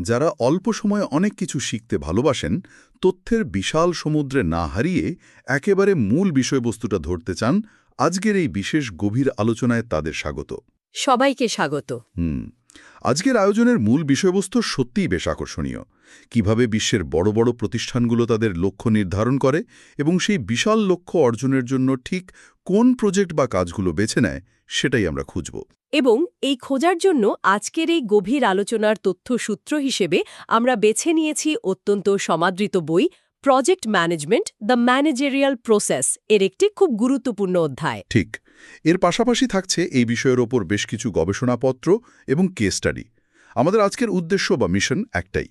যারা অল্প সময়ে অনেক কিছু শিখতে ভালোবাসেন, তথ্যের বিশাল সমুদ্রে না হারিয়ে একেবারে মূল বিষয়বস্তুটা ধরতে চান, আজকের এই বিশেষ গভীর আলোচনায় তাদের স্বাগত। সবাইকে স্বাগত। আজকের আয়োজনের মূল বিষয়বস্তু সত্যিই বেশ আকর্ষণীয়। কিভাবে বিশ্বের বড় বড় প্রতিষ্ঠানগুলো তাদের লক্ষ্য নির্ধারণ করে এবং সেই বিশাল লক্ষ্য অর্জনের জন্য ঠিক কোন প্রজেক্ট বা কাজগুলো বেছে নেয়, সেটাই আমরা খুঁজব। এবং এই খোঁজার জন্য আজকের এই গভীর আলোচনার তথ্যসূত্র হিসেবে আমরা বেছে নিয়েছি অত্যন্ত সমাদৃত বই project management the managerial process এর একটি খুব গুরুত্বপূর্ণ অধ্যায়। ঠিক। এর পাশাপাশি থাকছে এই বিষয়ের ওপর বেশ কিছু গবেষণাপত্র এবং কেস স্টাডি। আমাদের আজকের উদ্দেশ্য বা মিশন একটাই: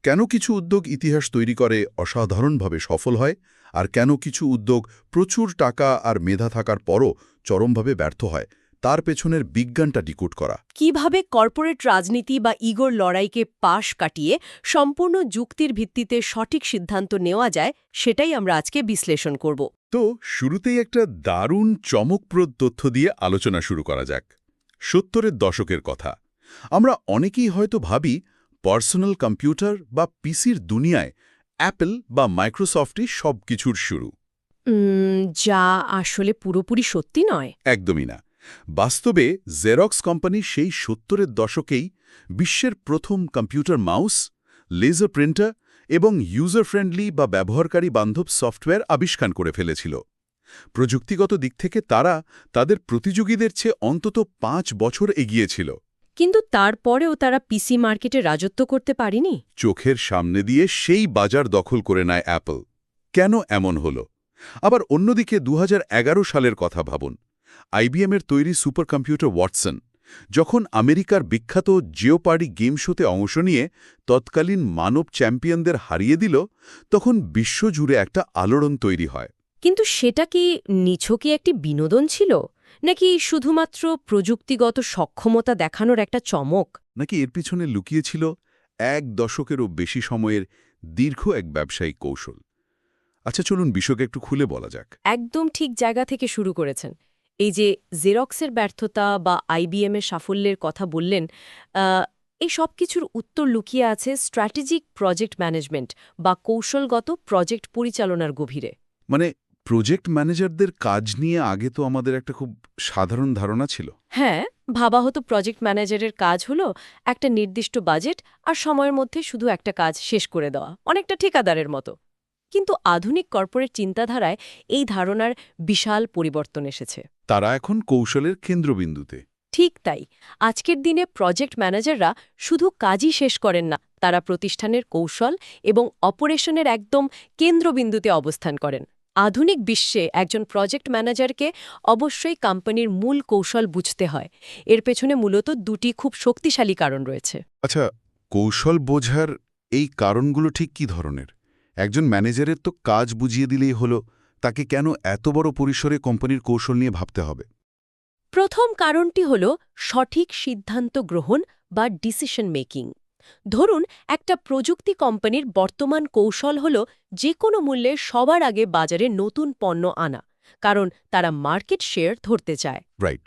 কেন কিছু উদ্যোগ ইতিহাস তৈরি করে অসাধারণভাবে সফল হয়, আর কেন কিছু উদ্যোগ প্রচুর টাকা আর মেধা থাকার পরও চরমভাবে ব্যর্থ হয়, তার পেছনের বিজ্ঞানটা ডিকোড করা। কিভাবে কর্পোরেট রাজনীতি বা ইগোর লড়াইকে পাশ কাটিয়ে সম্পূর্ণ যুক্তির ভিত্তিতে সঠিক সিদ্ধান্ত নেওয়া যায়, সেটাই আমরা আজকে বিশ্লেষণ করব। তো শুরুতেই একটা দারুণ চমকপ্রদ তথ্য দিয়ে আলোচনা শুরু করা যাক। ৭০-এর দশকের কথা। আমরা অনেকেই হয়তো ভাবি পার্সোনাল কম্পিউটার বা পিসির দুনিয়ায় অ্যাপল বা মাইক্রোসফটই সব কিছুর শুরু। যা আসলে পুরোপুরি সত্যি নয়। একদমই না। বাস্তবে জেরক্স কোম্পানি সেই ৭০-এর দশকেই বিশ্বের প্রথম কম্পিউটার মাউস, লেজার প্রিন্টার এবং ইউজার ফ্রেন্ডলি বা ব্যবহারকারী বান্ধব সফটওয়্যার আবিষ্কার করে ফেলেছিল। প্রযুক্তিগত দিক থেকে তারা তাদের প্রতিযোগীদের চেয়ে অন্তত ৫ বছর এগিয়েছিল। কিন্তু তারপরেও তারা পিসি মার্কেটে রাজত্ব করতে পারেনি। চোখের সামনে দিয়ে সেই বাজার দখল করে নেয় অ্যাপল। কেন এমন হল? আবার অন্যদিকে ২০১১ সালের কথা ভাবুন। আইবিএমের তৈরি সুপার কম্পিউটার ওয়াটসন যখন আমেরিকার বিখ্যাত জিওপার্ডি গেম শোতে অংশ নিয়ে তৎকালীন মানব চ্যাম্পিয়নদের হারিয়ে দিল, তখন বিশ্বজুড়ে একটা আলোড়ন তৈরি হয়। কিন্তু সেটা কি নিছকই একটি বিনোদন ছিল, নাকি শুধুমাত্র প্রযুক্তিগত সক্ষমতা দেখানোর একটা চমক? নাকি এর পিছনে লুকিয়েছিল ১ দশকেরও বেশি সময়ের দীর্ঘ এক ব্যবসায়িক কৌশল? আচ্ছা, চলুন বিষয়কে একটু খুলে বলা যাক। একদম ঠিক জায়গা থেকে শুরু করেছেন। এই যে জেরক্সের ব্যর্থতা বা আইবিএমের সাফল্যের কথা বললেন, এই সব কিছুর উত্তর লুকিয়ে আছে স্ট্র্যাটেজিক প্রজেক্ট ম্যানেজমেন্ট বা কৌশলগত প্রজেক্ট পরিচালনার গভীরে। মানে প্রজেক্ট ম্যানেজারদের কাজ নিয়ে আগে তো আমাদের একটা খুব সাধারণ ধারণা ছিল। হ্যাঁ, ভাবা হতো প্রজেক্ট ম্যানেজারের কাজ হলো একটা নির্দিষ্ট বাজেট আর সময়ের মধ্যে শুধু একটা কাজ শেষ করে দেওয়া, অনেকটা ঠিকাদারের মতো। কিন্তু আধুনিক কর্পোরেট চিন্তাধারায় এই ধারণার বিশাল পরিবর্তন এসেছে। তারা এখন কৌশলের কেন্দ্রবিন্দুতে। ঠিক তাই। আজকের দিনে প্রজেক্ট ম্যানেজাররা শুধু কাজই শেষ করেন না, তারা প্রতিষ্ঠানের কৌশল এবং অপারেশনের একদম কেন্দ্রবিন্দুতে অবস্থান করেন। আধুনিক বিশ্বে একজন প্রজেক্ট ম্যানেজারকে অবশ্যই কোম্পানির মূল কৌশল বুঝতে হয়। এর পেছনে মূলত দুটি খুব শক্তিশালী কারণ রয়েছে। আচ্ছা, কৌশল বোঝার এই কারণগুলো ঠিক কী ধরনের? একজন ম্যানেজারের তো কাজ বুঝিয়ে দিলেই হলো, তাকে কেন এত বড় পরিসরে কোম্পানির কৌশল নিয়ে ভাবতে হবে? প্রথম কারণটি হল সঠিক সিদ্ধান্ত গ্রহণ বা ডিসিশন মেকিং। ধরুন, একটা প্রযুক্তি কোম্পানির বর্তমান কৌশল হল যে কোনো মূল্যে সবার আগে বাজারে নতুন পণ্য আনা, কারণ তারা মার্কেট শেয়ার ধরতে চায়। রাইট।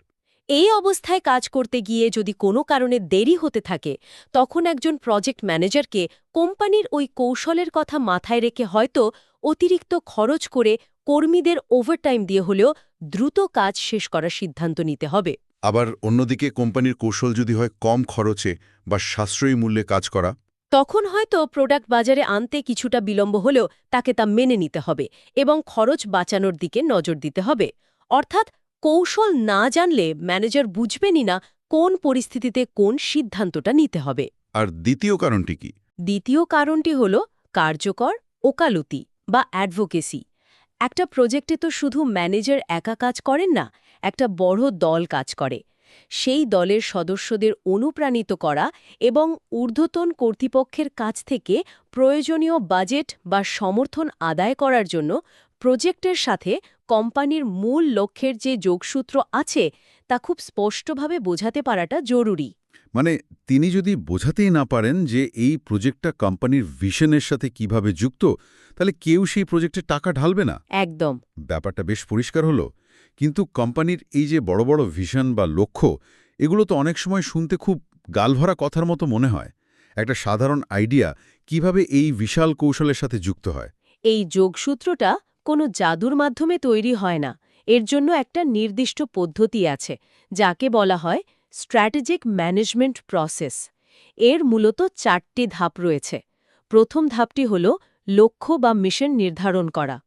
এই অবস্থায় কাজ করতে গিয়ে যদি কোনো কারণে দেরি হতে থাকে, তখন একজন প্রজেক্ট ম্যানেজারকে কোম্পানির ওই কৌশলের কথা মাথায় রেখে হয়তো অতিরিক্ত খরচ করে কর্মীদের ওভারটাইম দিয়ে হলেও দ্রুত কাজ শেষ করার সিদ্ধান্ত নিতে হবে। আবার অন্যদিকে কোম্পানির কৌশল যদি হয় কম খরচে বা সাশ্রয়ী মূল্যে কাজ করা, তখন হয়তো প্রোডাক্ট বাজারে আনতে কিছুটা বিলম্ব হলেও তাকে তা মেনে নিতে হবে এবং খরচ বাঁচানোর দিকে নজর দিতে হবে। অর্থাৎ কৌশল না জানলে ম্যানেজার বুঝবেনই না কোন পরিস্থিতিতে কোন সিদ্ধান্তটা নিতে হবে। আর দ্বিতীয় কারণটি কি? দ্বিতীয় কারণটি হল কার্যকর ওকালতি বা অ্যাডভোকেসি। একটা প্রজেক্টে তো শুধু ম্যানেজার একা কাজ করেন না, একটা বড় দল কাজ করে। সেই দলের সদস্যদের অনুপ্রাণিত করা এবং ঊর্ধ্বতন কর্তৃপক্ষের কাছ থেকে প্রয়োজনীয় বাজেট বা সমর্থন আদায় করার জন্য প্রজেক্টের সাথে কোম্পানির মূল লক্ষ্যের যে যোগসূত্র আছে তা খুব স্পষ্টভাবে বোঝাতে পারাটা জরুরি। মানে তিনি যদি বোঝাতেই না পারেন যে এই প্রজেক্টটা কোম্পানির ভিশনের সাথে কিভাবে যুক্ত, তাহলে কেউ সেই প্রজেক্টে টাকা ঢালবে না। একদম। ব্যাপারটা বেশ পরিষ্কার হলো। কিন্তু কোম্পানির এই যে বড় বড় ভিশন বা লক্ষ্য, এগুলো তো অনেক সময় শুনতে খুব গালভরা কথার মতো মনে হয়। একটা সাধারণ আইডিয়া কিভাবে এই বিশাল কৌশলের সাথে যুক্ত হয়? এই যোগসূত্রটা কোনো জাদুর মাধ্যমে তৈরি হয় না। এর জন্য একটা নির্দিষ্ট পদ্ধতি আছে, যাকে বলা হয় স্ট্র্যাটেজিক ম্যানেজমেন্ট প্রসেস। এর মূলত 4টি ধাপ রয়েছে। প্রথম ধাপটি হল লক্ষ্য বা মিশন নির্ধারণ করা।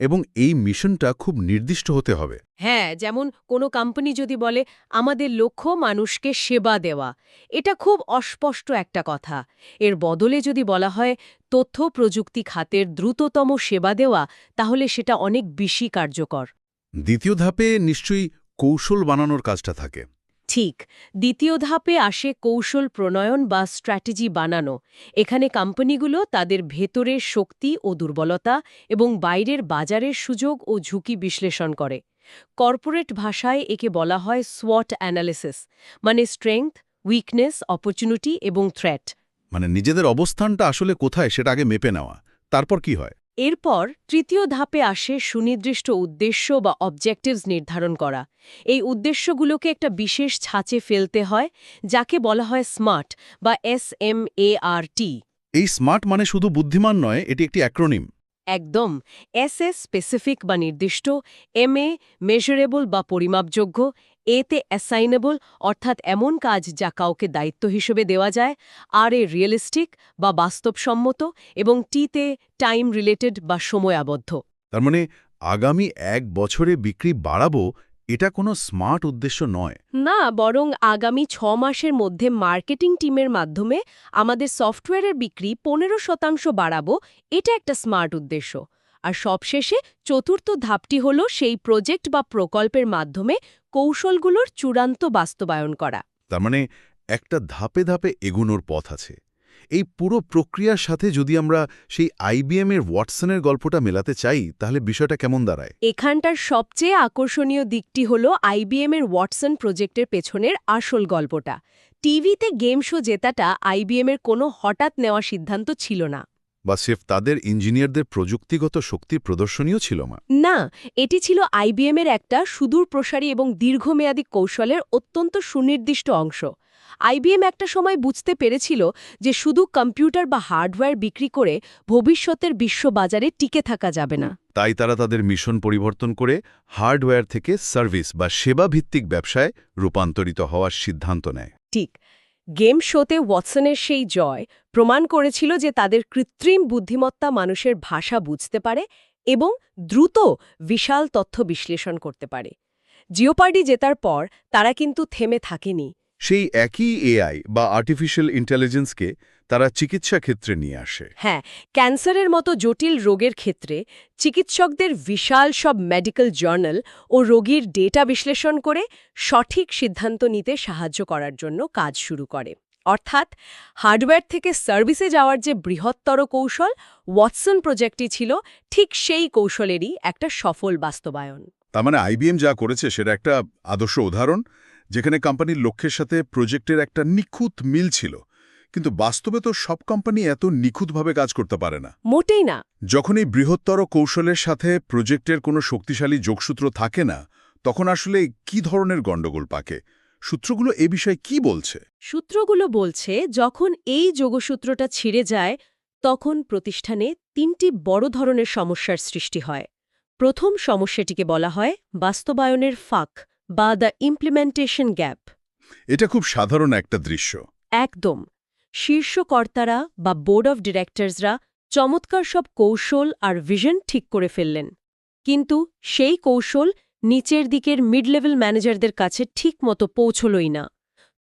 এবং এই মিশনটা খুব নির্দিষ্ট হতে হবে। হ্যাঁ, যেমন কোনো কোম্পানি যদি বলে আমাদের লক্ষ্য মানুষকে সেবা দেওয়া, এটা খুব অস্পষ্ট একটা কথা। এর বদলে যদি বলা হয় তথ্য প্রযুক্তি খাতের দ্রুততম সেবা দেওয়া, তাহলে সেটা অনেক বেশি কার্যকর। দ্বিতীয় ধাপে নিশ্চয়ই কৌশল বানানোর কাজটা থাকে। ঠিক, দ্বিতীয় ধাপে আসে কৌশল প্রণয়ন বা স্ট্র্যাটেজি বানানো। এখানে কোম্পানিগুলো তাদের ভেতরের শক্তি ও দুর্বলতা এবং বাইরের বাজারের সুযোগ ও ঝুঁকি বিশ্লেষণ করে। কর্পোরেট ভাষায় একে বলা হয় SWOT অ্যানালিসিস, মানে স্ট্রেংথ, উইকনেস, অপরচুনিটি এবং থ্রেট। মানে নিজেদের অবস্থানটা আসলে কোথায় সেটা আগে মেপে নেওয়া। তারপর কি হয়? এরপর তৃতীয় ধাপে আসে সুনির্দিষ্ট উদ্দেশ্য বা অবজেক্টিভস নির্ধারণ করা। এই উদ্দেশ্যগুলোকে একটা বিশেষ ছাঁচে ফেলতে হয়, যাকে বলা হয় স্মার্ট বা SMART। এই স্মার্ট মানে শুধু বুদ্ধিমান নয়, এটি একটি অ্যাক্রোনিম। একদম। SS স্পেসিফিক বা নির্দিষ্ট, MA মেজারেবল বা পরিমাপযোগ্য, এতে অ্যাসাইনেবল অর্থাৎ এমন কাজ যা কাউকে দায়িত্ব হিসেবে দেওয়া যায়, আর এ রিয়েলিস্টিক বা বাস্তবসম্মত, এবং টিতে টাইম রিলেটেড বা সময়াবদ্ধ। তার মানে আগামী 1 বছরে বিক্রি বাড়াবো, এটা কোনো স্মার্ট উদ্দেশ্য নয়। না, বরং আগামী 6 মাসের মধ্যে মার্কেটিং টিমের মাধ্যমে আমাদের সফটওয়্যারের বিক্রি 15% বাড়াবো, এটা একটা স্মার্ট উদ্দেশ্য। আর সবশেষে চতুর্থ ধাপটি হল সেই প্রজেক্ট বা প্রকল্পের মাধ্যমে কৌশলগুলোর চূড়ান্ত বাস্তবায়ন করা। তার মানে একটা ধাপে ধাপে এগোনোর পথ আছে। এই পুরো প্রক্রিয়ার সাথে যদি আমরা সেই IBM এর ওয়াটসনের গল্পটা মেলাতে চাই, তাহলে বিষয়টা কেমন দাঁড়ায়? এখানটার সবচেয়ে আকর্ষণীয় দিকটি হল IBM এর ওয়াটসন প্রজেক্টের পেছনের আসল গল্পটা। টিভিতে গেম শো জেতাটা IBM এর কোনো হঠাৎ নেওয়া সিদ্ধান্ত ছিল না। বা সিফ তাদের ইঞ্জিনিয়ারদের প্রযুক্তিগত শক্তির প্রদর্শনীয় ছিল না। না, এটি ছিল IBM এর একটা সুদূরপ্রসারী এবং দীর্ঘমেয়াদী কৌশলের অত্যন্ত সুনির্দিষ্ট অংশ। IBM একটা সময় বুঝতে পেরেছিল যে শুধু কম্পিউটার বা হার্ডওয়্যার বিক্রি করে ভবিষ্যতের বিশ্ববাজারে টিকে থাকা যাবে না। তাই তারা তাদের মিশন পরিবর্তন করে হার্ডওয়্যার থেকে সার্ভিস বা সেবা ভিত্তিক ব্যবসায় রূপান্তরিত হওয়ার সিদ্ধান্ত নেয়। ঠিক, গেম শোতে ওয়াটসনের সেই জয় প্রমাণ করেছিল যে তাদের কৃত্রিম বুদ্ধিমত্তা মানুষের ভাষা বুঝতে পারে এবং দ্রুত বিশাল তথ্য বিশ্লেষণ করতে পারে। জিওপার্ডি জেতার পর তারা কিন্তু থেমে থাকেনি। সেই একই AI বা আর্টিফিশিয়াল ইন্টেলিজেন্সকে তারা চিকিৎসা ক্ষেত্রে নিয়ে আসে। হ্যাঁ, ক্যান্সারের মতো জটিল রোগের ক্ষেত্রে চিকিৎসকদের বিশাল সব মেডিকেল জার্নাল ও রোগীর ডেটা বিশ্লেষণ করে সঠিক সিদ্ধান্ত নিতে সাহায্য করার জন্য কাজ শুরু করে। অর্থাৎ হার্ডওয়্যার থেকে সার্ভিসে যাওয়ার যে বৃহত্তর কৌশল, ওয়াটসন প্রজেক্টটি ছিল ঠিক সেই কৌশলেরই একটা সফল বাস্তবায়ন। তার মানে IBM যা করেছে সেটা একটা আদর্শ উদাহরণ, যেখানে কোম্পানির লক্ষ্যের সাথে প্রজেক্টের একটা নিখুঁত মিল ছিল। কিন্তু বাস্তবে তো সব কোম্পানি এত নিখুঁতভাবে কাজ করতে পারে না। মোটেই না। যখন এই বৃহত্তর কৌশলের সাথে প্রজেক্টের কোনো শক্তিশালী যোগসূত্র থাকে না, তখন আসলে কি ধরনের গণ্ডগোল পাকে? সূত্রগুলো এ বিষয়ে কি বলছে? সূত্রগুলো বলছে, যখন এই যোগসূত্রটা ছিঁড়ে যায়, তখন প্রতিষ্ঠানে 3টি বড় ধরনের সমস্যার সৃষ্টি হয়। প্রথম সমস্যাটিকে বলা হয় বাস্তবায়নের ফাঁক বা দ্য ইমপ্লিমেন্টেশন গ্যাপ। এটা খুব সাধারণ একটা দৃশ্য। একদম। শীর্ষ কর্তারা বা বোর্ড অফ ডিরেক্টরসরা চমৎকার সব কৌশল আর ভিশন ঠিক করে ফেললেন, কিন্তু সেই কৌশল নিচের দিকের মিড লেভেল ম্যানেজারদের কাছে ঠিক মতো পৌঁছলই না।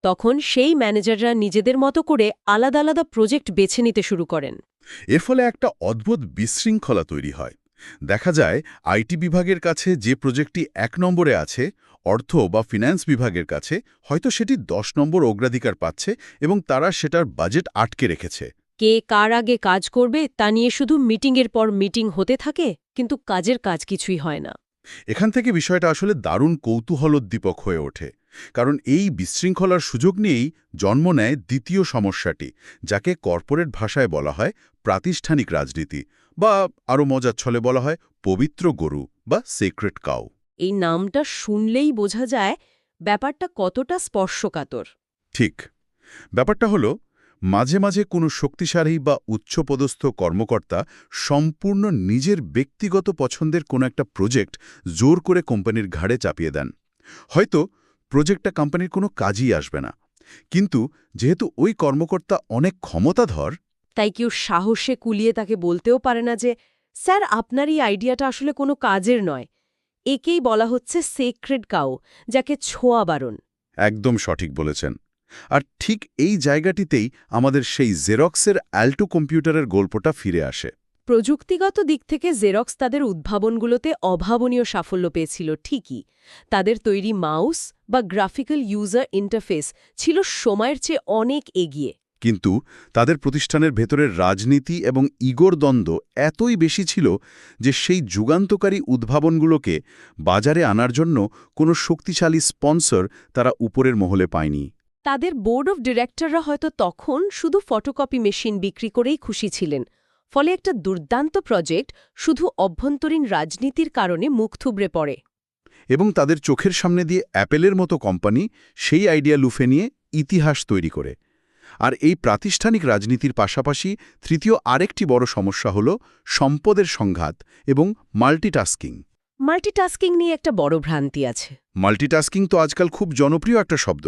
তখন সেই ম্যানেজাররা নিজেদের মতো করে আলাদা আলাদা প্রজেক্ট বেছে নিতে শুরু করেন। এর ফলে একটা অদ্ভুত বিশৃঙ্খলা তৈরি হয়। দেখা যায় IT বিভাগের কাছে যে প্রজেক্টটি 1 নম্বরে আছে, অর্থ বা ফিন্যান্স বিভাগের কাছে হয়তো সেটি 10 নম্বর অগ্রাধিকার পাচ্ছে এবং তারা সেটার বাজেট আটকে রেখেছে। কে কার আগে কাজ করবে তা নিয়ে শুধু মিটিংয়ের পর মিটিং হতে থাকে, কিন্তু কাজের কাজ কিছুই হয় না। এখান থেকে বিষয়টা আসলে দারুণ কৌতূহলোদ্দীপক হয়ে ওঠে, কারণ এই বিশৃঙ্খলার সুযোগ নিয়েই জন্ম নেয় দ্বিতীয় সমস্যাটি, যাকে কর্পোরেট ভাষায় বলা হয় প্রাতিষ্ঠানিক রাজনীতি, বা আরও মজার ছলে বলা হয় পবিত্র গরু বা সেক্রেট কাউ। এই নামটা শুনলেই বোঝা যায় ব্যাপারটা কতটা স্পর্শকাতর। ঠিক। ব্যাপারটা হলো, মাঝে মাঝে কোনো শক্তিশালী বা উচ্চপদস্থ কর্মকর্তা সম্পূর্ণ নিজের ব্যক্তিগত পছন্দের কোনো একটা প্রজেক্ট জোর করে কোম্পানির ঘাড়ে চাপিয়ে দেন। হয়তো প্রজেক্টটা কোম্পানির কোনো কাজই আসবে না, কিন্তু যেহেতু ওই কর্মকর্তা অনেক ক্ষমতাধর, তাই কেউ সাহসে কুলিয়ে তাকে বলতেও পারে না যে স্যার আপনার এই আইডিয়াটা আসলে কোনো কাজের নয়। একেই বলা হচ্ছে সেক্রেড কাউ, যাকে ছোঁয়া বারণ। একদম সঠিক বলেছেন। আর ঠিক এই জায়গাটিতেই আমাদের সেই জেরক্সের অ্যাল্টো কম্পিউটারের গল্পটা ফিরে আসে। প্রযুক্তিগত দিক থেকে জেরক্স তাদের উদ্ভাবনগুলোতে অভাবনীয় সাফল্য পেয়েছিল ঠিকই। তাদের তৈরি মাউস বা গ্রাফিক্যাল ইউজার ইন্টারফেস ছিল সময়ের চেয়ে অনেক এগিয়ে। কিন্তু তাদের প্রতিষ্ঠানের ভেতরের রাজনীতি এবং ইগোর দ্বন্দ্ব এতই বেশি ছিল যে সেই যুগান্তকারী উদ্ভাবনগুলোকে বাজারে আনার জন্য কোনো শক্তিশালী স্পন্সর তারা উপরের মহলে পায়নি। তাদের বোর্ড অফ ডিরেক্টররা হয়তো তখন শুধু ফটোকপি মেশিন বিক্রি করেই খুশি ছিলেন। ফলে একটা দুর্দান্ত প্রজেক্ট শুধু অভ্যন্তরীণ রাজনীতির কারণে মুখ থুবড়ে পড়ে। এবং তাদের চোখের সামনে দিয়ে অ্যাপেলের মতো কোম্পানি সেই আইডিয়া লুফে নিয়ে ইতিহাস তৈরি করে। আর এই প্রাতিষ্ঠানিক রাজনীতির পাশাপাশি তৃতীয় আরেকটি বড় সমস্যা হল সম্পদের সংঘাত এবং মাল্টিটাস্কিং। মাল্টিটাস্কিং নিয়ে একটা বড় ভ্রান্তি আছে। মাল্টিটাস্কিং তো আজকাল খুব জনপ্রিয় একটা শব্দ।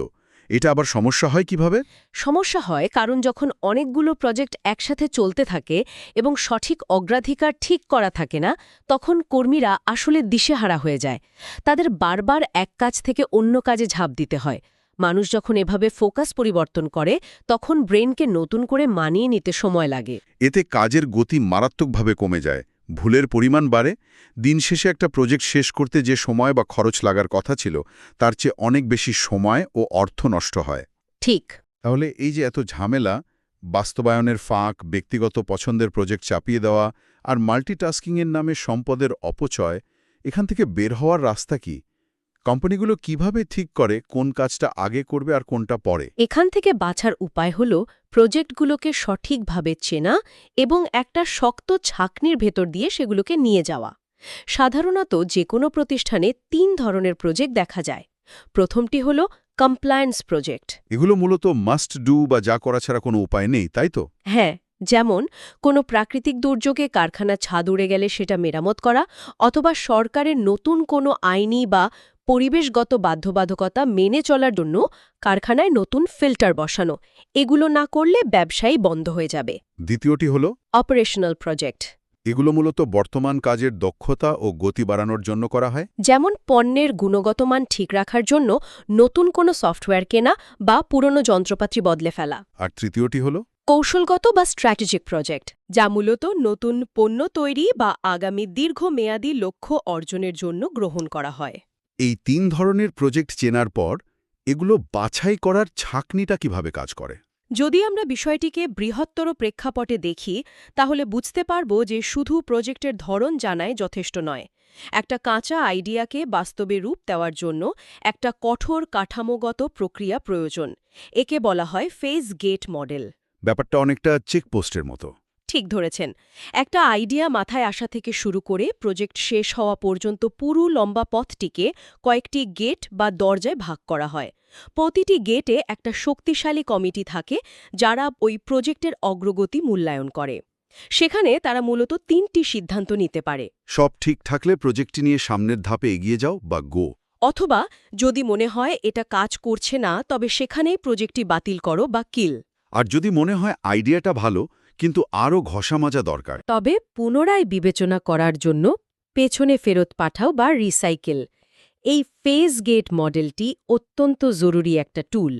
এটা আবার সমস্যা হয় কিভাবে? সমস্যা হয় কারণ যখন অনেকগুলো প্রজেক্ট একসাথে চলতে থাকে এবং সঠিক অগ্রাধিকার ঠিক করা থাকে না, তখন কর্মীরা আসলে দিশেহারা হয়ে যায়। তাদের বারবার এক কাজ থেকে অন্য কাজে ঝাঁপ দিতে হয়। মানুষ যখন এভাবে ফোকাস পরিবর্তন করে, তখন ব্রেনকে নতুন করে মানিয়ে নিতে সময় লাগে। এতে কাজের গতি মারাত্মকভাবে কমে যায়, ভুলের পরিমাণ বাড়ে। দিন শেষে একটা প্রজেক্ট শেষ করতে যে সময় বা খরচ লাগার কথা ছিল, তার চেয়ে অনেক বেশি সময় ও অর্থ নষ্ট হয়। ঠিক। তাহলে এই যে এত ঝামেলা, বাস্তবায়নের ফাঁক, ব্যক্তিগত পছন্দের প্রজেক্ট চাপিয়ে দেওয়া আর মাল্টিটাস্কিংয়ের নামে সম্পদের অপচয়, এখান থেকে বের হওয়ার রাস্তা কি? কোম্পানিগুলো কিভাবে ঠিক করে কোন কাজটা আগে করবে আর কোনটা পরে? এখান থেকে বাছার উপায় হল প্রজেক্টগুলোকে সঠিকভাবে চেনা এবং একটা শক্ত ছাঁকনির ভেতর দিয়ে সেগুলোকে নিয়ে যাওয়া। সাধারণত যে কোনো প্রতিষ্ঠানে ৩ ধরনের প্রজেক্ট দেখা যায়। প্রথমটি হল কমপ্লায়েন্স প্রজেক্ট। এগুলো মূলত মাস্ট ডু বা যা করা ছাড়া কোনো উপায় নেই, তাই তো? হ্যাঁ, যেমন কোনো প্রাকৃতিক দুর্যোগে কারখানা ছাদ উড়ে গেলে সেটা মেরামত করা, অথবা সরকারের নতুন কোনো আইনি বা পরিবেশগত বাধ্যবাধকতা মেনে চলার জন্য কারখানায় নতুন ফিল্টার বসানো। এগুলো না করলে ব্যবসায়ী বন্ধ হয়ে যাবে। দ্বিতীয়টি হলো অপারেশনাল প্রজেক্ট। এগুলো মূলত বর্তমান কাজের দক্ষতা ও গতি বাড়ানোর জন্য করা হয়। যেমন পণ্যের গুণগত মান ঠিক রাখার জন্য নতুন কোনো সফটওয়্যার কেনা বা পুরনো যন্ত্রপাতি বদলে ফেলা। আর তৃতীয়টি হলো কৌশলগত বা স্ট্র্যাটেজিক প্রজেক্ট, যা মূলত নতুন পণ্য তৈরি বা আগামী দীর্ঘমেয়াদী লক্ষ্য অর্জনের জন্য গ্রহণ করা হয়। এই ৩ ধরনের প্রজেক্ট চেনার পর এগুলো বাছাই করার ছাঁকনিটা কিভাবে কাজ করে? যদি আমরা বিষয়টিকে বৃহত্তর প্রেক্ষাপটে দেখি, তাহলে বুঝতে পারব যে শুধু প্রজেক্টের ধরন জানাই যথেষ্ট নয়। একটা কাঁচা আইডিয়াকে বাস্তবে রূপ দেওয়ার জন্য একটা কঠোর কাঠামোগত প্রক্রিয়া প্রয়োজন। একে বলা হয় ফেজ গেট মডেল। ব্যাপারটা অনেকটা চেকপোস্টের মতো। ঠিক ধরেছেন। একটা আইডিয়া মাথায় আসা থেকে শুরু করে প্রজেক্ট শেষ হওয়া পর্যন্ত পুরো লম্বা পথটিকে কয়েকটি গেট বা দরজায় ভাগ করা হয়। প্রতিটি গেটে একটা শক্তিশালী কমিটি থাকে, যারা ওই প্রজেক্টের অগ্রগতি মূল্যায়ন করে। সেখানে তারা মূলত ৩টি সিদ্ধান্ত নিতে পারে। সব ঠিক থাকলে প্রজেক্টটি নিয়ে সামনের ধাপে এগিয়ে যাও বা গো। অথবা যদি মনে হয় এটা কাজ করছে না, তবে সেখানেই প্রজেক্টটি বাতিল করো বা কিল। আর যদি মনে হয় আইডিয়াটা ভালো কিন্তু আরও ঘষা মাজা দরকার, তবে পুনরায় বিবেচনা করার জন্য পেছনে ফেরত পাঠাও বা রিসাইকেল। এই ফেজ গেট মডেলটি অত্যন্ত জরুরি একটা টুল,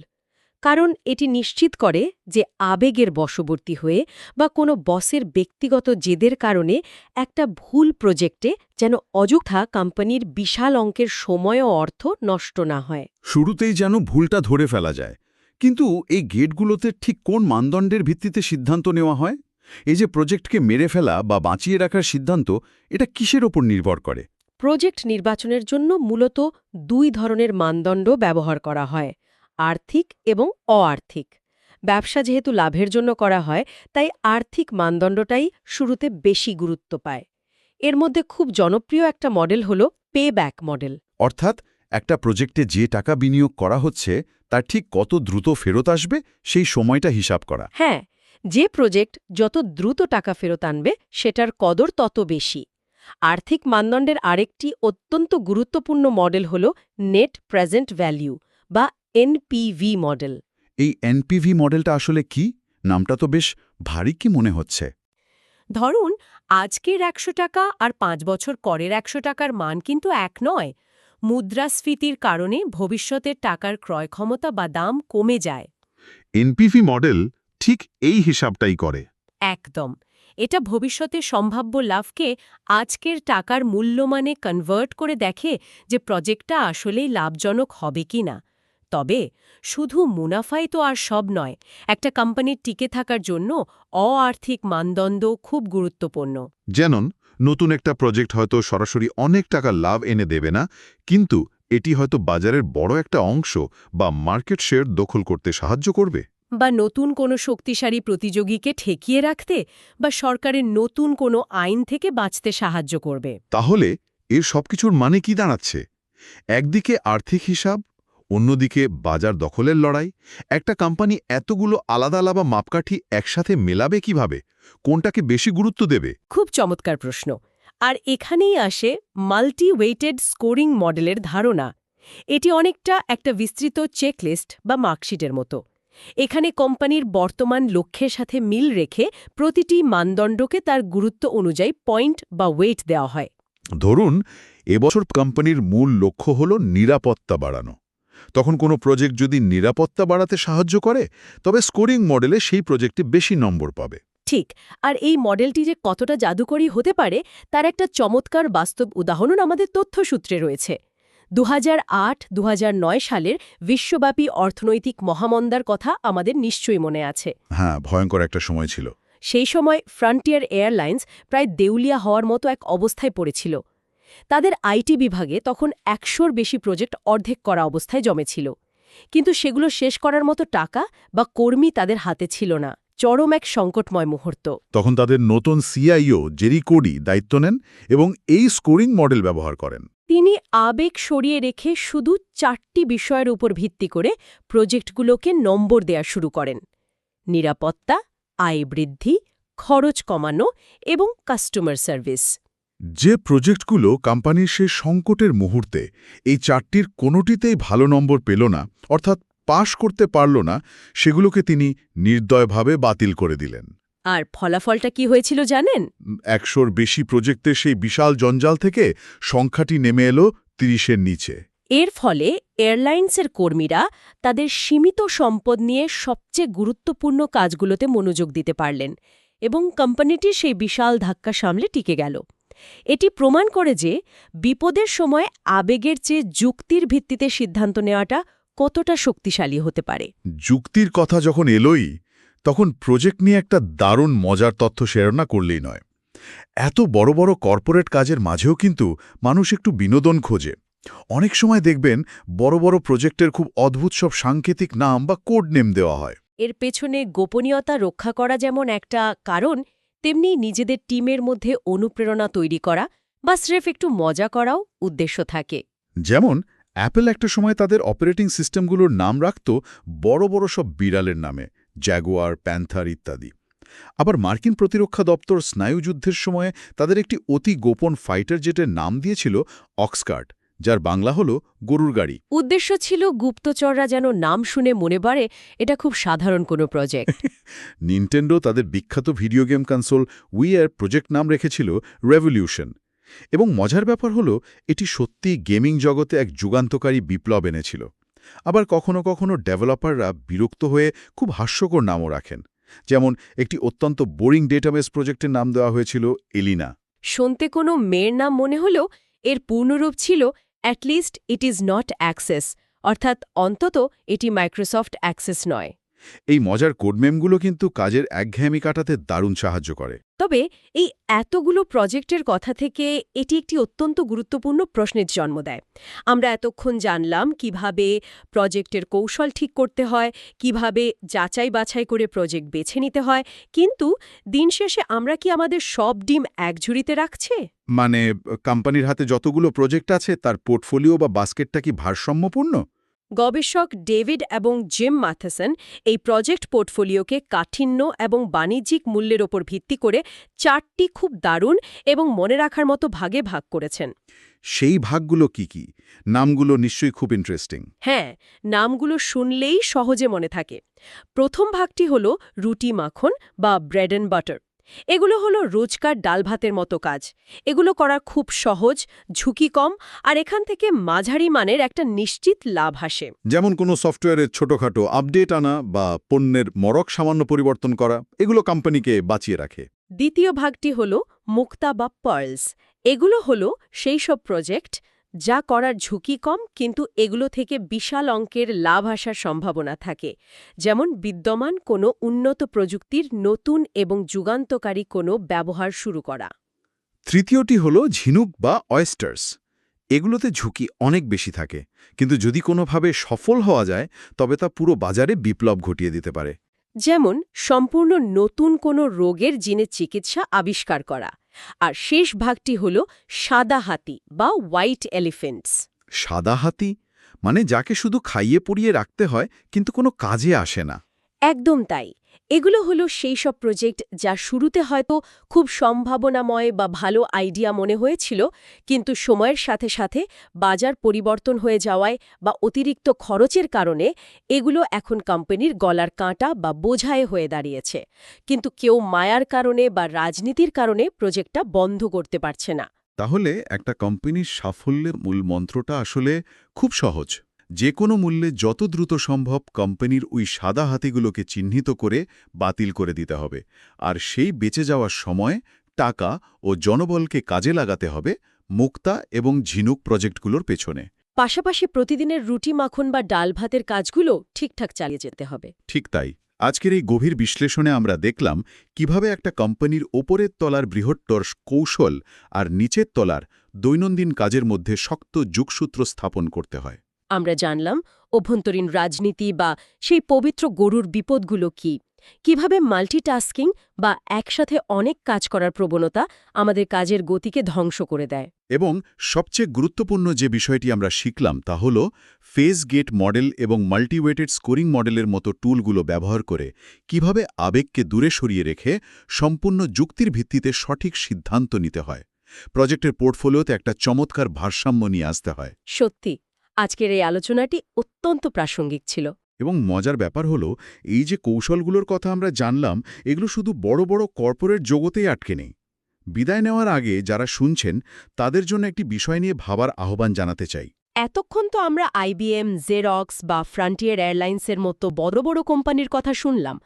কারণ এটি নিশ্চিত করে যে আবেগের বশবর্তী হয়ে বা কোনো বসের ব্যক্তিগত জেদের কারণে একটা ভুল প্রজেক্টে যেন অযথা কোম্পানির বিশাল অঙ্কের সময় ও অর্থ নষ্ট না হয়। শুরুতেই যেন ভুলটা ধরে ফেলা যায়। কিন্তু এই গেটগুলোতে ঠিক কোন মানদণ্ডের ভিত্তিতে সিদ্ধান্ত নেওয়া হয়? এই যে প্রজেক্টকে মেরে ফেলা বা বাঁচিয়ে রাখার সিদ্ধান্ত, এটা কিসের ওপর নির্ভর করে? প্রজেক্ট নির্বাচনের জন্য মূলত ২ ধরনের মানদণ্ড ব্যবহার করা হয়: আর্থিক এবং অ-আর্থিক। ব্যবসা যেহেতু লাভের জন্য করা হয়, তাই আর্থিক মানদণ্ডটাই শুরুতে বেশি গুরুত্ব পায়। এর মধ্যে খুব জনপ্রিয় একটা মডেল হল পে ব্যাক মডেল। অর্থাৎ একটা প্রজেক্টে যে টাকা বিনিয়োগ করা হচ্ছে তার ঠিক কত দ্রুত ফেরত আসবে সেই সময়টা হিসাব করা। হ্যাঁ, যে প্রজেক্ট যত দ্রুত টাকা ফেরত আনবে সেটার কদর তত বেশি। আর্থিক মানদণ্ডের আরেকটি অত্যন্ত গুরুত্বপূর্ণ মডেল হল নেট প্রেজেন্ট ভ্যালু বা এনপিভি মডেল। এই এনপিভি মডেলটা আসলে কি? নামটা তো বেশ ভারী কি মনে হচ্ছে। ধরুন, আজকের ১০০ টাকা আর ৫ বছর পরের ১০০ টাকার মান কিন্তু এক নয়। মুদ্রাস্ফীতির কারণে ভবিষ্যতের টাকার ক্রয় ক্ষমতা বা দাম কমে যায়। এনপিভি মডেল ঠিক এই হিসাবটাই করে। একদম। এটা ভবিষ্যতে সম্ভাব্য লাভকে আজকের টাকার মূল্যমানে কনভার্ট করে দেখে যে প্রজেক্টটা আসলেই লাভজনক হবে কিনা। তবে শুধু মুনাফাই তো আর সব নয়। একটা কোম্পানির টিকে থাকার জন্য অআর্থিক মানদণ্ড খুব গুরুত্বপূর্ণ। যেমন নতুন একটা প্রজেক্ট হয়তো সরাসরি অনেক টাকা লাভ এনে দেবে না, কিন্তু এটি হয়তো বাজারের বড় একটা অংশ বা মার্কেট শেয়ার দখল করতে সাহায্য করবে। বা নতুন কোনো শক্তিশালী প্রতিযোগীকে ঠেকিয়ে রাখতে বা সরকারের নতুন কোনো আইন থেকে বাঁচতে সাহায্য করবে। তাহলে এর সবকিছুর মানে কি দাঁড়াচ্ছে? একদিকে আর্থিক হিসাব, অন্যদিকে বাজার দখলের লড়াই। একটা কোম্পানি এতগুলো আলাদা আলাদা মাপকাঠি একসাথে মেলাবে কিভাবে? কোনটাকে বেশি গুরুত্ব দেবে? খুব চমৎকার প্রশ্ন। আর এখানেই আসে মাল্টি ওয়েটেড স্কোরিং মডেলের ধারণা। এটি অনেকটা একটা বিস্তৃত চেকলিস্ট বা মার্কশিটের মতো। এখানে কোম্পানির বর্তমান লক্ষ্যের সাথে মিল রেখে প্রতিটি মানদণ্ডকে তার গুরুত্ব অনুযায়ী পয়েন্ট বা ওয়েট দেওয়া হয়। ধরুন, এবছর কোম্পানির মূল লক্ষ্য হল নিরাপত্তা বাড়ানো। তখন কোনো প্রজেক্ট যদি নিরাপত্তা বাড়াতে সাহায্য করে, তবে স্কোরিং মডেলে সেই প্রজেক্টে বেশি নম্বর পাবে। ঠিক। আর এই মডেলটি যে কতটা জাদুকরী হতে পারে তার একটা চমৎকার বাস্তব উদাহরণ আমাদের তথ্যসূত্রে রয়েছে। 2008-2009 সালের বিশ্বব্যাপী অর্থনৈতিক মহামন্দার কথা আমাদের নিশ্চয়ই মনে আছে। হ্যাঁ, ভয়ঙ্কর একটা সময় ছিল। সেই সময় ফ্রন্টিয়ার এয়ারলাইন্স প্রায় দেউলিয়া হওয়ার মতো এক অবস্থায় পড়েছিল। তাদের আইটি বিভাগে তখন ১০০র বেশি প্রজেক্ট অর্ধেক করা অবস্থায় জমেছিল। কিন্তু সেগুলো শেষ করার মতো টাকা বা কর্মী তাদের হাতে ছিল না। চরম এক সংকটময় মুহূর্ত। তখন তাদের নতুন সিআইও জেরি কোডি দায়িত্ব নেন এবং এই স্কোরিং মডেল ব্যবহার করেন। তিনি আবেগ সরিয়ে রেখে শুধু 4টি বিষয়ের উপর ভিত্তি করে প্রজেক্টগুলোকে নম্বর দেয়া শুরু করেন: নিরাপত্তা, আয় বৃদ্ধি, খরচ কমানো এবং কাস্টমার সার্ভিস। যে প্রজেক্টগুলো কোম্পানির সেই সংকটের মুহূর্তে এই 4টির কোনোটিতেই ভালো নম্বর পেল না, অর্থাৎ পাশ করতে পারল না, সেগুলোকে তিনি নির্দয়ভাবে বাতিল করে দিলেন। আর ফলাফলটা কি হয়েছিল জানেন? 100র বেশি প্রজেক্টের সেই বিশাল জঞ্জাল থেকে সংখ্যাটি নেমে এলো 30-এর নিচে। এর ফলে এয়ারলাইন্সের কর্মীরা তাদের সীমিত সম্পদ নিয়ে সবচেয়ে গুরুত্বপূর্ণ কাজগুলোতে মনোযোগ দিতে পারলেন এবং কোম্পানিটি সেই বিশাল ধাক্কা সামলে টিকে গেল। এটি প্রমাণ করে যে বিপদের সময় আবেগের চেয়ে যুক্তির ভিত্তিতে সিদ্ধান্ত নেওয়াটা কতটা শক্তিশালী হতে পারে। যুক্তির কথা যখন এলোই, তখন প্রজেক্ট নিয়ে একটা দারুণ মজার তথ্য শেয়ার না করলেই নয়। এত বড় বড় কর্পোরেট কাজের মাঝেও কিন্তু মানুষ একটু বিনোদন খোঁজে। অনেক সময় দেখবেন বড় বড় প্রজেক্টের খুব অদ্ভুত সব সাংকেতিক নাম বা কোড নেম দেওয়া হয়। এর পেছনে গোপনীয়তা রক্ষা করা যেমন একটা কারণ, তেমনি নিজেদের টিমের মধ্যে অনুপ্রেরণা তৈরি করা বা স্রেফ একটু মজা করাও উদ্দেশ্য থাকে। যেমন অ্যাপল একটা সময় তাদের অপারেটিং সিস্টেমগুলোর নাম রাখত বড় বড় সব বিড়ালের নামে, জ্যাগুয়ার, প্যান্থার ইত্যাদি। আবার মার্কিন প্রতিরক্ষা দপ্তর স্নায়ুযুদ্ধের সময়ে তাদের একটি অতি গোপন ফাইটার জেটের নাম দিয়েছিল অক্সকার্ট, যার বাংলা হল গরুর গাড়ি। উদ্দেশ্য ছিল গুপ্তচররা যেন নাম শুনে মনে পারে এটা খুব সাধারণ কোনো প্রজেক্ট। নিনটেন্ডো তাদের বিখ্যাত ভিডিও গেম কনসোল উইয়ের প্রজেক্ট নাম রেখেছিল রেভলিউশন। এবং মজার ব্যাপার হলো, এটি সত্যি গেমিং জগতে এক যুগান্তকারী বিপ্লব এনেছিল। আবার কখনো কখনো ডেভেলপাররা বিরক্ত হয়ে খুব হাস্যকর নামও রাখেন। যেমন একটি অত্যন্ত বোরিং ডেটাবেস প্রজেক্টের নাম দেওয়া হয়েছিল এলিনা। শুনতে কোনো মেয়ের নাম মনে হলেও এর পূর্ণরূপ ছিল at least it is not access, অর্থাৎ অন্তত এটি মাইক্রোসফট অ্যাক্সেস নয়। এই মজার কোডমেমগুলো কিন্তু কাজের একঘেয়েমি কাটাতে দারুণ সাহায্য করে। তবে এই এতগুলো প্রজেক্টের কথা থেকে এটি একটি অত্যন্ত গুরুত্বপূর্ণ প্রশ্নের জন্ম দেয়। আমরা এতক্ষণ জানলাম কিভাবে প্রজেক্টের কৌশল ঠিক করতে হয়, কিভাবে যাচাই বাছাই করে প্রজেক্ট বেছে নিতে হয়, কিন্তু দিন শেষে আমরা কি আমাদের সব ডিম এক ঝুড়িতে রাখছে? মানে কোম্পানির হাতে যতগুলো প্রজেক্ট আছে তার পোর্টফোলিও বা বাস্কেটটা কি ভারসাম্যপূর্ণ? গবেষক ডেভিড এবং জিম ম্যাথেসন এই প্রজেক্ট পোর্টফোলিওকে কাঠিন্য এবং বাণিজ্যিক মূল্যের ওপর ভিত্তি করে 4টি খুব দারুণ এবং মনে রাখার মতো ভাগে ভাগ করেছেন। সেই ভাগগুলো কি কি? নামগুলো নিশ্চয়ই খুব ইন্টারেস্টিং। হ্যাঁ, নামগুলো শুনলেই সহজে মনে থাকে। প্রথম ভাগটি হল রুটি মাখন বা ব্রেড অ্যান্ড বাটার। এগুলো হলো রোজকার ডাল ভাতের মতো কাজ। এগুলো করা খুব সহজ, ঝুঁকি কম, আর এখান থেকে মাঝারি মানের একটা নিশ্চিত লাভ আসে। যেমন কোনো সফটওয়্যারের ছোটখাটো আপডেট আনা বা পণ্যের মরক সামান্য পরিবর্তন করা, এগুলো কোম্পানিকে বাঁচিয়ে রাখে। দ্বিতীয় ভাগটি হল মুক্তা বা পার্লস। এগুলো হলো সেই সব প্রজেক্ট যা করার ঝুঁকি কম, কিন্তু এগুলো থেকে বিশাল অঙ্কের লাভ আসার সম্ভাবনা থাকে। যেমন বিদ্যমান কোনো উন্নত প্রযুক্তির নতুন এবং যুগান্তকারী কোনো ব্যবহার শুরু করা। তৃতীয়টি হলো ঝিনুক বা অয়েস্টার্স। এগুলোতে ঝুঁকি অনেক বেশি থাকে, কিন্তু যদি কোনোভাবে সফল হওয়া যায় তবে তা পুরো বাজারে বিপ্লব ঘটিয়ে দিতে পারে। যেমন সম্পূর্ণ নতুন কোনো রোগের জিনের চিকিৎসা আবিষ্কার করা। আর শেষ ভাগটি হল সাদা হাতি বা হোয়াইট এলিফেন্টস। সাদা হাতি মানে যাকে শুধু খাইয়ে পরিয়ে রাখতে হয় কিন্তু কোনো কাজে আসে না। একদম তাই। এগুলো হলো সেই সব প্রজেক্ট যা শুরুতে হয়তো খুব সম্ভাবনাময় বা ভালো আইডিয়া মনে হয়েছিল, কিন্তু সময়ের সাথে সাথে বাজার পরিবর্তন হয়ে যাওয়ায় বা অতিরিক্ত খরচের কারণে এগুলো এখন কোম্পানির গলার কাঁটা বা বোঝায় হয়ে দাঁড়িয়েছে। কিন্তু কেউ মায়ার কারণে বা রাজনীতির কারণে প্রজেক্টটা বন্ধ করতে পারছে না। তাহলে একটা কোম্পানির সাফল্যের মূল মন্ত্রটা আসলে খুব সহজ। যে কোনো মূল্যে যত দ্রুত সম্ভব কোম্পানির ওই সাদা হাতিগুলোকে চিহ্নিত করে বাতিল করে দিতে হবে, আর সেই বেঁচে যাওয়ার সময় টাকা ও জনবলকে কাজে লাগাতে হবে মুক্তা এবং ঝিনুক প্রজেক্টগুলোর পেছনে। পাশাপাশি প্রতিদিনের রুটি মাখন বা ডাল ভাতের কাজগুলো ঠিকঠাক চালিয়ে যেতে হবে। ঠিক তাই। আজকের এই গভীর বিশ্লেষণে আমরা দেখলাম কিভাবে একটা কোম্পানির ওপরের তলার বৃহত্তর কৌশল আর নিচের তলার দৈনন্দিন কাজের মধ্যে শক্ত যোগসূত্র স্থাপন করতে হয়। আমরা জানলাম অভ্যন্তরীণ রাজনীতি বা সেই পবিত্র গরুর বিপদগুলো কি, কিভাবে মাল্টিটাস্কিং বা একসাথে অনেক কাজ করার প্রবণতা আমাদের কাজের গতিকে ধ্বংস করে দেয়। এবং সবচেয়ে গুরুত্বপূর্ণ যে বিষয়টি আমরা শিখলাম তা হল ফেজ গেট মডেল এবং মাল্টিওয়েটেড স্কোরিং মডেলের মতো টুলগুলো ব্যবহার করে কিভাবে আবেগকে দূরে সরিয়ে রেখে সম্পূর্ণ যুক্তির ভিত্তিতে সঠিক সিদ্ধান্ত নিতে হয়। প্রজেক্টের পোর্টফোলিওতে একটা চমৎকার ভারসাম্য নিয়ে আসতে হয়। সত্যি, আজকের এই আলোচনাটি অত্যন্ত প্রাসঙ্গিক ছিল। এবং মজার ব্যাপার হলো এই যে কৌশলগুলোর কথা আমরা জানলাম, এগুলো শুধু বড় বড় কর্পোরেট জগতেই আটকে নেই। বিদায় নেওয়ার আগে যারা শুনছেন তাদের জন্য একটি বিষয় নিয়ে ভাবার আহ্বান জানাতে চাই। এতক্ষণ তো আমরা আইবিএম, জেরক্স বা ফ্রন্টিয়ার এয়ারলাইন্সের মতো বড় বড় কোম্পানির কথা শুনলাম,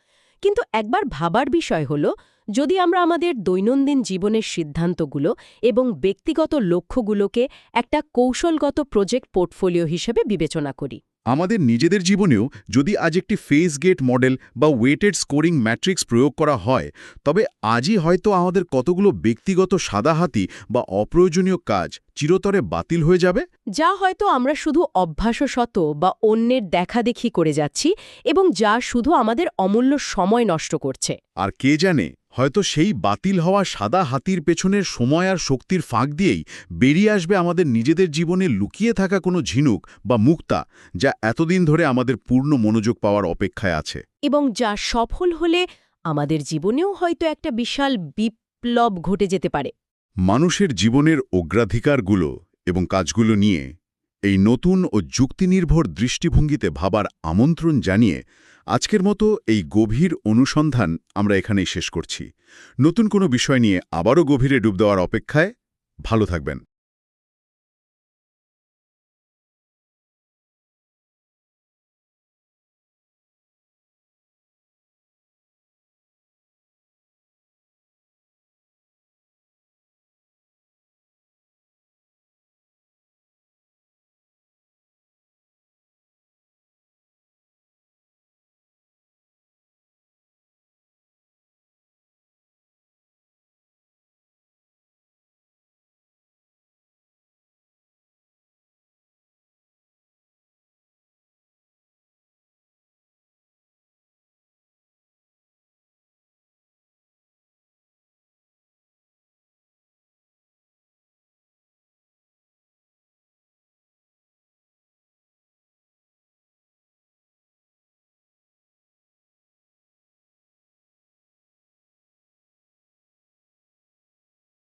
কিন্তু একবার ভাবার বিষয় হল, যদি আমরা আমাদের দৈনন্দিন জীবনের সিদ্ধান্তগুলো এবং ব্যক্তিগত লক্ষ্যগুলোকে একটা কৌশলগত প্রজেক্ট পোর্টফোলিও হিসেবে বিবেচনা করি, আমাদের নিজেদের জীবনেও যদি আজ একটি ফেজ গেট মডেল বা ওয়েটেড স্কোরিং ম্যাট্রিক্স প্রয়োগ করা হয়, তবে আজই হয়তো আমাদের কতগুলো ব্যক্তিগত সাদাহাতি বা অপ্রয়োজনীয় কাজ চিরতরে বাতিল হয়ে যাবে, যা হয়তো আমরা শুধু অভ্যাসশত বা অন্যের দেখাদেখি করে যাচ্ছি এবং যা শুধু আমাদের অমূল্য সময় নষ্ট করছে। আর কে জানে, হয়তো সেই বাতিল হওয়া সাদা হাতির পেছনের সময় আর শক্তির ফাঁক দিয়েই বেরিয়ে আসবে আমাদের নিজেদের জীবনে লুকিয়ে থাকা কোনো ঝিনুক বা মুক্তা, যা এতদিন ধরে আমাদের পূর্ণ মনোযোগ পাওয়ার অপেক্ষায় আছে। এবং যা সফল হলে আমাদের জীবনেও হয়তো একটা বিশাল বিপ্লব ঘটে যেতে পারে। মানুষের জীবনের অগ্রাধিকারগুলো এবং কাজগুলো নিয়ে এই নতুন ও যুক্তিনির্ভর দৃষ্টিভঙ্গিতে ভাবার আমন্ত্রণ জানিয়ে আজকের মতো এই গভীর অনুসন্ধান আমরা এখানেই শেষ করছি। নতুন কোনো বিষয় নিয়ে আবারও গভীরে ডুব দেওয়ার অপেক্ষায়। ভালো থাকবেন।